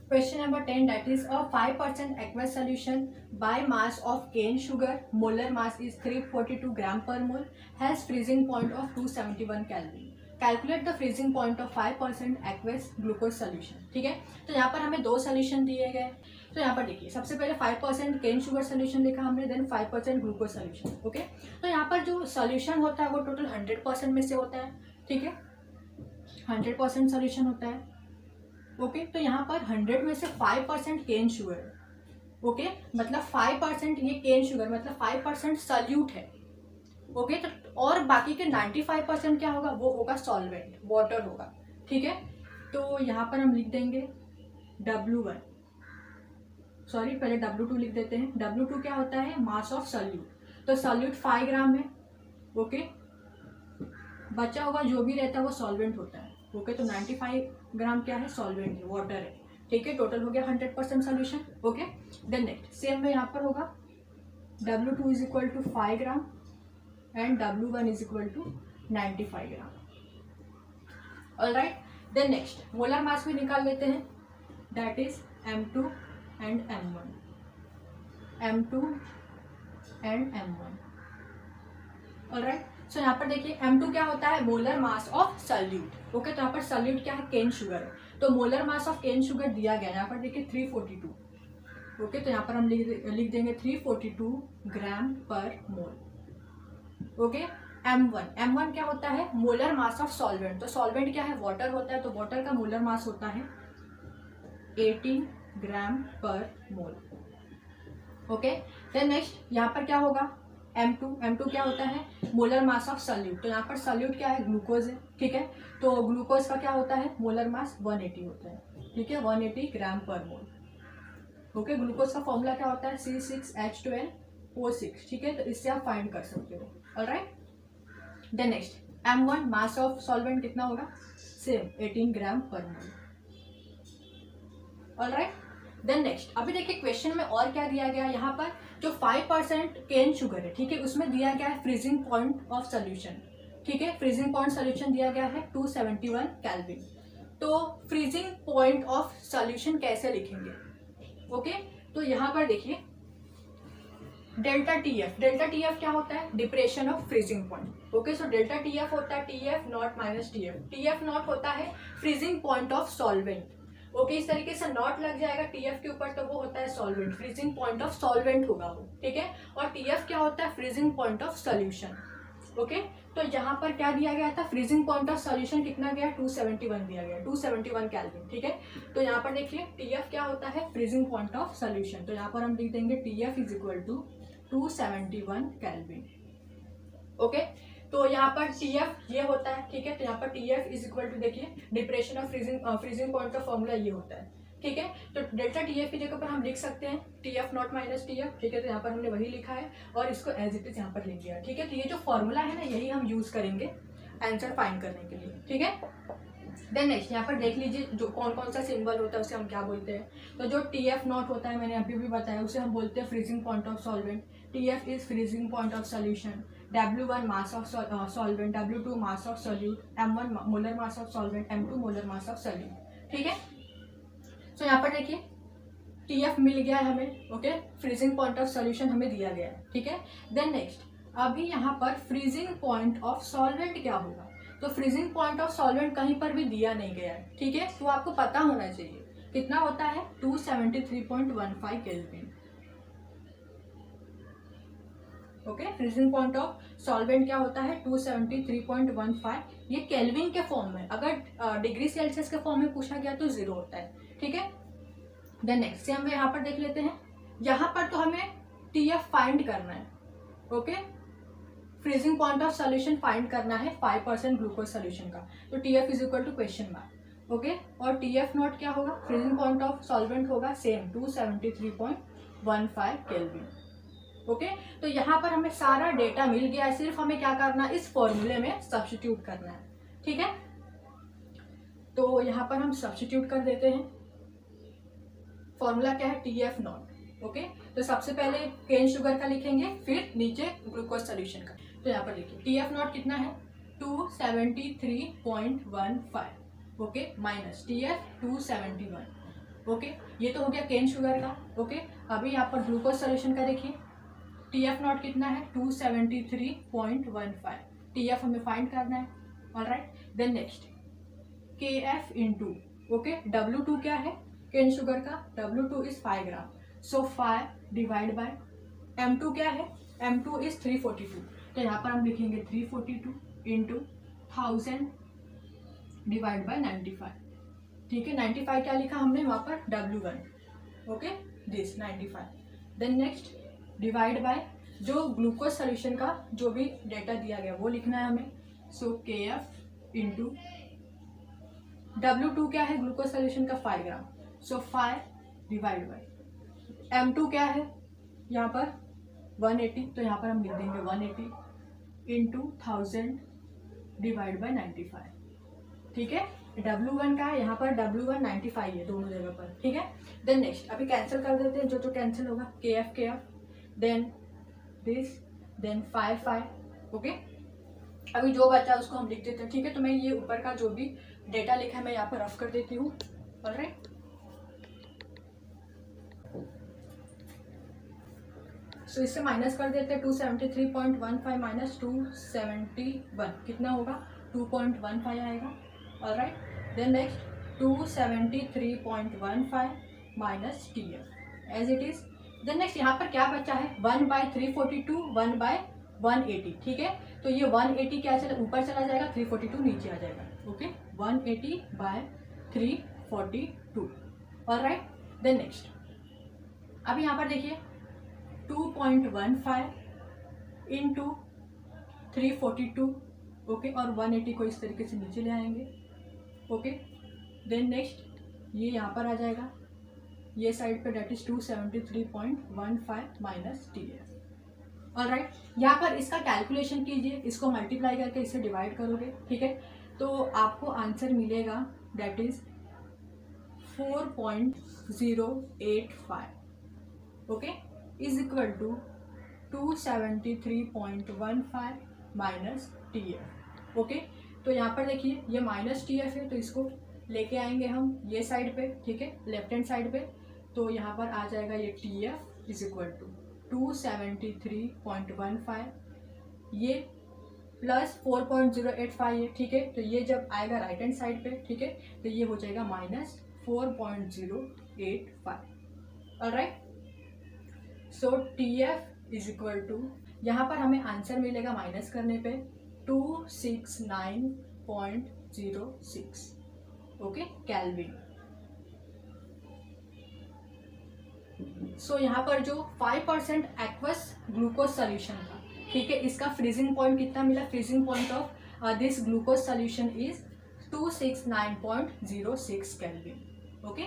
Question number 10, that is a 5% aqueous solution by mass of cane sugar, molar mass is 342 gram per mole, has freezing point of 271 Kelvin. Calculate the freezing point of 5% aqueous glucose solution. ठीक है, तो यहाँ पर हमें दो solution दिए गए। तो यहाँ पर देखिए, सबसे पहले 5% केन शुगर सोल्यूशन लिखा हमने, देन 5% ग्लूकोज सोल्यूशन। ओके, तो यहाँ पर जो सोल्यूशन होता है वो टोटल 100% में से होता है। ठीक है, 100% सोल्यूशन होता है। ओके, तो यहाँ पर 100 में से 5% केन शुगर। ओके, मतलब 5% ये केन शुगर मतलब 5% सल्यूट है। ओके, तो और बाकी के 95% क्या होगा, वो होगा सॉल्वेंट, वाटर होगा। ठीक है, तो यहाँ पर हम लिख देंगे W1, सॉरी पहले W2 लिख देते हैं। W2 क्या होता है, मास ऑफ सल्यूट। तो सल्यूट 5 ग्राम है। ओके, बचा होगा जो भी रहता है वो सॉल्वेंट होता है। ओके, तो 95 ग्राम क्या है, सॉल्वेंट है, वाटर है। ठीक है, टोटल हो गया 100% solution. Okay, then next same में यहाँ पर होगा W2 is equal to 5 gram and W1 is equal to 95 gram. Alright, then next molar mass भी निकाल लेते हैं, that is M2 and M1, M2 and M1। Alright, so यहाँ पर देखिए M2 क्या होता है, मोलर मास ऑफ सल्यूट। ओके, तो यहाँ पर सल्यूट क्या है, केन शुगर है। तो molar mass of cane sugar दिया गया है, यहाँ पर देखिए 342। ओके, तो यहाँ पर हम लिख देंगे 342 ग्राम पर मोल। ओके, M1 क्या होता है, मोलर मास ऑफ सॉल्वेंट। तो सॉल्वेंट क्या है, वाटर होता है। तो वाटर का मोलर मास होता है 18 ग्राम पर मोल। ओके, देन नेक्स्ट यहाँ पर क्या होगा, M2 क्या होता है, मोलर मास ऑफ सल्यूट। तो यहाँ पर सल्यूट क्या है, ग्लूकोज है। ठीक है, तो ग्लूकोज का क्या होता है, मोलर मास 180 होता है। ठीक है, 180 ग्राम पर मोल। ओके, ग्लूकोज का फॉर्मूला क्या होता है, C6H12O6। ठीक है, तो इससे आप फाइंड कर सकते हो। Alright, then next M1 mass of solvent कितना होगा, सेम 18 ग्राम पर मोल। ऑलराइट, देन नेक्स्ट अभी देखिए क्वेश्चन में और क्या दिया गया, यहाँ पर जो 5% केन शुगर है, ठीक है, उसमें दिया गया है फ्रीजिंग पॉइंट ऑफ सोल्यूशन। ठीक है, फ्रीजिंग पॉइंट सोल्यूशन दिया गया है 271 केल्विन। तो फ्रीजिंग पॉइंट ऑफ सोल्यूशन कैसे लिखेंगे। ओके, तो यहाँ पर देखिए डेल्टा TF क्या होता है, depression of freezing point. Okay, so delta TF होता है TF not minus TF not होता है freezing point of solvent. Okay, इस तरीके से नॉट लग जाएगा TF के ऊपर, तो वो होता है solvent, freezing point of solvent होगा वो। ठीक है, और TF क्या होता है, freezing point of solution. Okay, तो यहाँ पर क्या दिया गया था, फ्रीजिंग पॉइंट ऑफ सोल्यूशन कितना गया, 271 दिया गया, 271 केल्विन। ठीक है, तो यहाँ पर देखिए TF क्या होता है, फ्रीजिंग पॉइंट ऑफ सोल्यूशन। तो यहाँ पर हम लिख देंगे TF is equal to 271 kelvin. Okay, तो यहाँ पर TF ये होता है। ठीक है, तो यहाँ पर TF इज इक्वल टू देखिए डिप्रेशन ऑफ फ्रीजिंग पॉइंट का फॉर्मूला ये होता है। ठीक है, तो डेल्टा TF की जगह पर हम लिख सकते हैं TF नॉट माइनस TF। ठीक है, तो यहाँ पर हमने वही लिखा है और इसको एज इट इज यहाँ पर लिख दिया। ठीक है, तो ये जो फॉर्मूला है ना, यही हम यूज करेंगे आंसर फाइंड करने के लिए। ठीक है, देन नेक्स्ट यहाँ पर देख लीजिए जो कौन कौन सा सिंबल होता है उसे हम क्या बोलते हैं। तो जो TF नॉट होता है, मैंने अभी भी बताया, उसे हम बोलते हैं freezing point of solvent. TF is freezing point of solution. W1 mass of solvent, W2 mass of solute, M1 molar mass of solvent, M2 molar mass of solute. ठीक है, सो यहाँ पर देखिए TF मिल गया है हमें। Okay, freezing point of solution हमें दिया गया है। ठीक है, देन नेक्स्ट अभी यहाँ पर फ्रीजिंग पॉइंट ऑफ सॉल्वेंट क्या होगा। तो फ्रीजिंग पॉइंट ऑफ सॉल्वेंट कहीं पर भी दिया नहीं गया है। ठीक है, तो आपको पता होना चाहिए कितना होता है, 273.15 kelvin. Okay, freezing point of solvent क्या होता है, 273.15। ये केल्विन के फॉर्म में, अगर डिग्री सेल्सियस के फॉर्म में पूछा गया तो 0 होता है। ठीक है, देन नेक्स्ट से हम यहाँ पर देख लेते हैं। यहाँ पर तो हमें TF फाइंड करना है। Okay, freezing point of solution find करना है 5% ग्लूकोज सोल्यूशन का। तो TF is equal to question mark. Okay, और TF नॉट क्या होगा, फ्रीजिंग पॉइंट ऑफ सॉल्वेंट होगा सेम 273.15 केल्विन। ओके, तो यहाँ पर हमें सारा डेटा मिल गया है, सिर्फ हमें क्या करना है, इस फॉर्मूले में सब्स्टिट्यूट करना है। ठीक है, तो यहाँ पर हम सब्स्टिट्यूट कर देते हैं। फॉर्मूला क्या है, TF नॉट। ओके, तो सबसे पहले केन शुगर का लिखेंगे, फिर नीचे ग्लूकोज सोल्यूशन का। तो यहाँ पर देखिए TF नॉट कितना है, 273.15। ओके, माइनस TF 271 ओके, ये तो हो गया केन शुगर का। ओके, अभी यहाँ पर ग्लूकोज सोल्यूशन का देखिए, TF नॉट कितना है 273.15, TF हमें फाइंड करना है। Alright, then next KF into, okay, W2 क्या है केन शुगर का, W2 is 5 gram, so 5 divide by M2 क्या है, M2 इज 342, तो यहाँ पर हम लिखेंगे 342 इंटू 1000 डिवाइड बाय 95, ठीक है। 95 क्या लिखा हमने वहाँ पर W1, okay, this 95। Then next divide by जो ग्लूकोज सोल्यूशन का जो भी डेटा दिया गया वो लिखना है हमें, सो KF इंटू W2 क्या है ग्लूकोज सोल्यूशन का 5 gram, so 5 divide by M2 क्या है यहाँ पर 180, तो यहाँ पर हम लिख देंगे 180 इंटू 1000 डिवाइड बाय 95, ठीक है। W1 का है यहाँ पर, W1 95 है दोनों जगह पर, ठीक है। देन नेक्स्ट अभी कैंसिल कर देते हैं, जो जो कैंसिल होगा KF, then this, then 5, okay. अभी जो बचा उसको हम लिख देते हैं, ठीक है। तो मैं ये ऊपर का जो भी डेटा लिखा है मैं यहाँ पर रफ कर देती हूँ। ऑलराइट, सो इससे माइनस कर देते हैं 273.15 माइनस 271 कितना होगा 2.15 आएगा। Alright, then next 273.15 minus TF as it is. Then next यहाँ पर क्या बचा है 1/342, 1/180, ठीक है। तो ये 180 क्या चला ऊपर चला जाएगा, 342 नीचे आ जाएगा, ओके। 180/342, ऑलराइट। देन नेक्स्ट अब यहाँ पर देखिए 2.15 इंटू 342, ओके, और 180 को इस तरीके से नीचे ले आएंगे, ओके। देन नेक्स्ट ये यहाँ पर आ जाएगा, ये साइड पे that is 273.15 minus TF। Alright, यहाँ पर इसका कैलकुलेशन कीजिए, इसको मल्टीप्लाई करके इसे डिवाइड करोगे, ठीक है। तो आपको आंसर मिलेगा that is 4.085, okay, is equal to 273.15 minus TF, okay. तो यहाँ पर देखिए ये माइनस TF है, तो इसको लेके आएंगे हम ये साइड पे, ठीक है, लेफ्ट हैंड साइड पे। तो यहाँ पर आ जाएगा ये TF इज इक्वल टू 273.15, ये प्लस 4.085 है, ठीक है। तो ये जब आएगा राइट हैंड साइड पे, ठीक है, तो ये हो जाएगा minus 4.085। Alright, so TF is equal to, यहाँ पर हमें आंसर मिलेगा माइनस करने पे 269.06, ओके, केल्विन। सो यहाँ पर जो 5% एक्वस ग्लूकोज सोल्यूशन था, ठीक है, इसका फ्रीजिंग पॉइंट कितना मिला, freezing point of this glucose solution is 269.06 kelvin, okay.